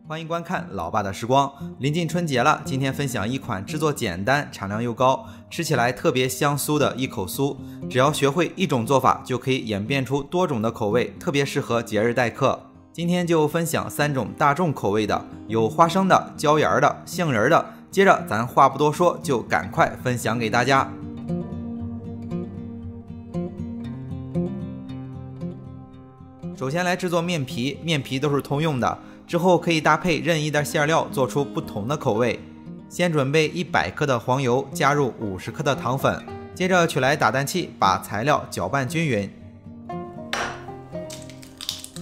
欢迎观看老爸的时光。临近春节了，今天分享一款制作简单、产量又高、吃起来特别香酥的一口酥。只要学会一种做法，就可以演变出多种的口味，特别适合节日待客。今天就分享3种大众口味的，有花生的、椒盐的、杏仁的。接着咱话不多说，就赶快分享给大家。首先来制作面皮，面皮都是通用的，之后可以搭配任意的馅料做出不同的口味。先准备100克的黄油，加入50克的糖粉，接着取来打蛋器把材料搅拌均匀，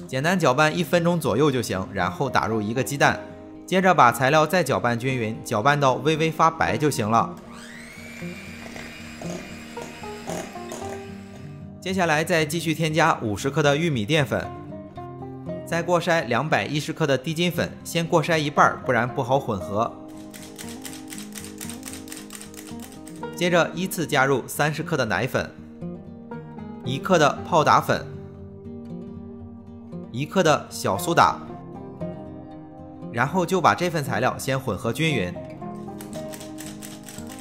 简单搅拌1分钟左右就行，然后打入1个鸡蛋，接着把材料再搅拌均匀，搅拌到微微发白就行了。接下来再继续添加50克的玉米淀粉，再过筛210克的低筋粉，先过筛一半，不然不好混合。接着依次加入30克的奶粉、1克的泡打粉、1克的小苏打，然后就把这份材料先混合均匀。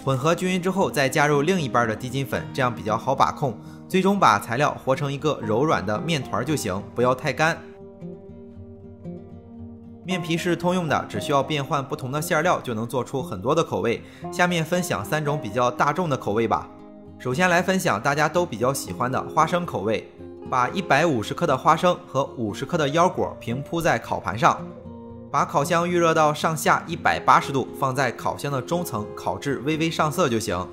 混合均匀之后，再加入另一半的低筋粉，这样比较好把控。最终把材料和成一个柔软的面团就行，不要太干。面皮是通用的，只需要变换不同的馅料就能做出很多的口味。下面分享3种比较大众的口味吧。首先来分享大家都比较喜欢的花生口味，把150克的花生和50克的腰果平铺在烤盘上，把烤箱预热到上下180度，放在烤箱的中层烤至微微上色就行。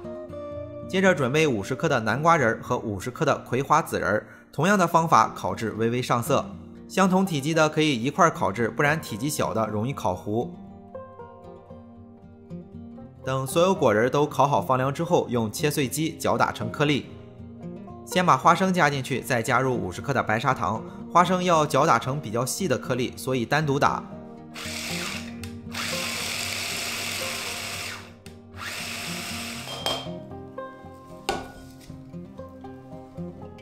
接着准备50克的南瓜仁和50克的葵花籽仁，同样的方法烤至微微上色。相同体积的可以一块烤制，不然体积小的容易烤糊。等所有果仁都烤好放凉之后，用切碎机搅打成颗粒。先把花生加进去，再加入50克的白砂糖。花生要搅打成比较细的颗粒，所以单独打。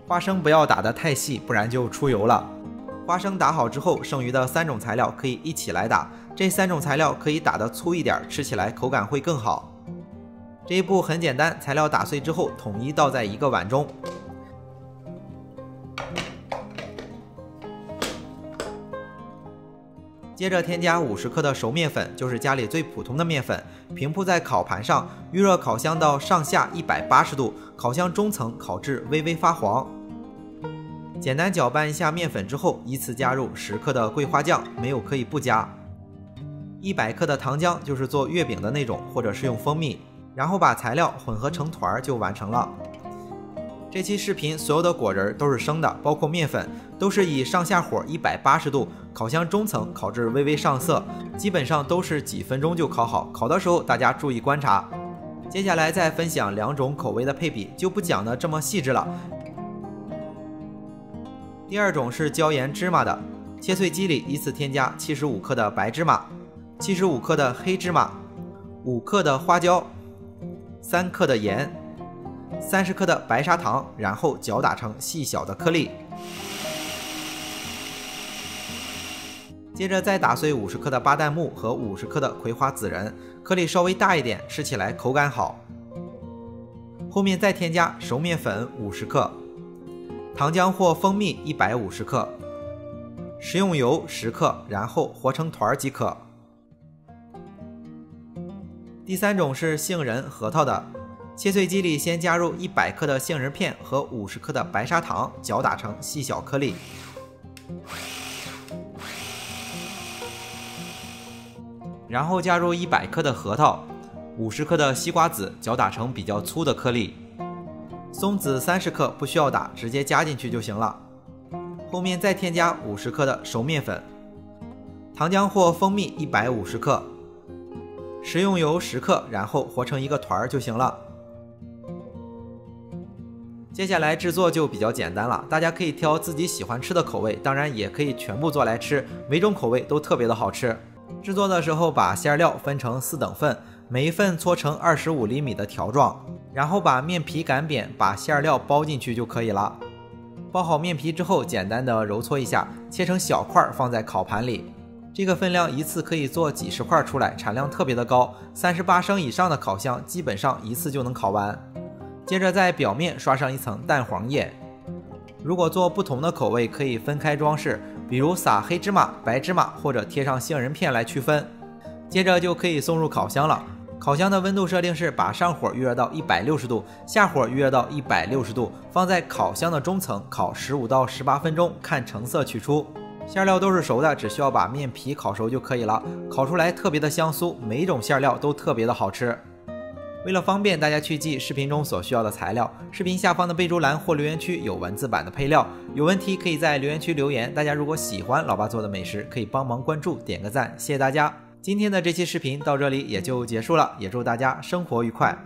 花生不要打得太细，不然就出油了。花生打好之后，剩余的3种材料可以一起来打，这3种材料可以打得粗一点，吃起来口感会更好。这一步很简单，材料打碎之后统一倒在一个碗中，接着添加50克的熟面粉，就是家里最普通的面粉，平铺在烤盘上，预热烤箱到上下180度，烤箱中层烤至微微发黄。简单搅拌一下面粉之后，依次加入10克的桂花酱，没有可以不加。100克的糖浆，就是做月饼的那种，或者是用蜂蜜，然后把材料混合成团就完成了。这期视频所有的果仁都是生的，包括面粉，都是以上下火180度，烤箱中层烤至微微上色，基本上都是几分钟就烤好。烤的时候大家注意观察。接下来再分享2种口味的配比，就不讲的这么细致了。第2种是椒盐芝麻的，切碎机里依次添加75克的白芝麻、75克的黑芝麻、5克的花椒、3克的盐、30克的白砂糖，然后搅打成细小的颗粒。接着再打碎50克的巴旦木和50克的葵花籽仁，颗粒稍微大一点，吃起来口感好。后面再添加熟面粉50克、糖浆或蜂蜜150克、食用油10克，然后和成团即可。第3种是杏仁核桃的，切碎机里先加入100克的杏仁片和50克的白砂糖，搅打成细小颗粒。然后加入100克的核桃、50克的西瓜籽，搅打成比较粗的颗粒。松子30克不需要打，直接加进去就行了。后面再添加50克的熟面粉、糖浆或蜂蜜150克、食用油10克，然后和成一个团就行了。接下来制作就比较简单了，大家可以挑自己喜欢吃的口味，当然也可以全部做来吃，每种口味都特别的好吃。制作的时候把馅料分成4等份，每一份搓成25厘米的条状，然后把面皮擀扁，把馅料包进去就可以了。包好面皮之后，简单的揉搓一下，切成小块放在烤盘里。这个分量一次可以做几十块出来，产量特别的高，38升以上的烤箱基本上一次就能烤完。接着在表面刷上一层蛋黄液。如果做不同的口味，可以分开装饰，比如撒黑芝麻、白芝麻或者贴上杏仁片来区分。接着就可以送入烤箱了。烤箱的温度设定是把上火预热到160度，下火预热到160度，放在烤箱的中层烤15到18分钟，看成色取出。馅料都是熟的，只需要把面皮烤熟就可以了，烤出来特别的香酥，每一种馅料都特别的好吃。为了方便大家去记视频中所需要的材料，视频下方的备注栏或留言区有文字版的配料，有问题可以在留言区留言。大家如果喜欢老爸做的美食，可以帮忙关注点个赞，谢谢大家。今天的这期视频到这里也就结束了，也祝大家生活愉快。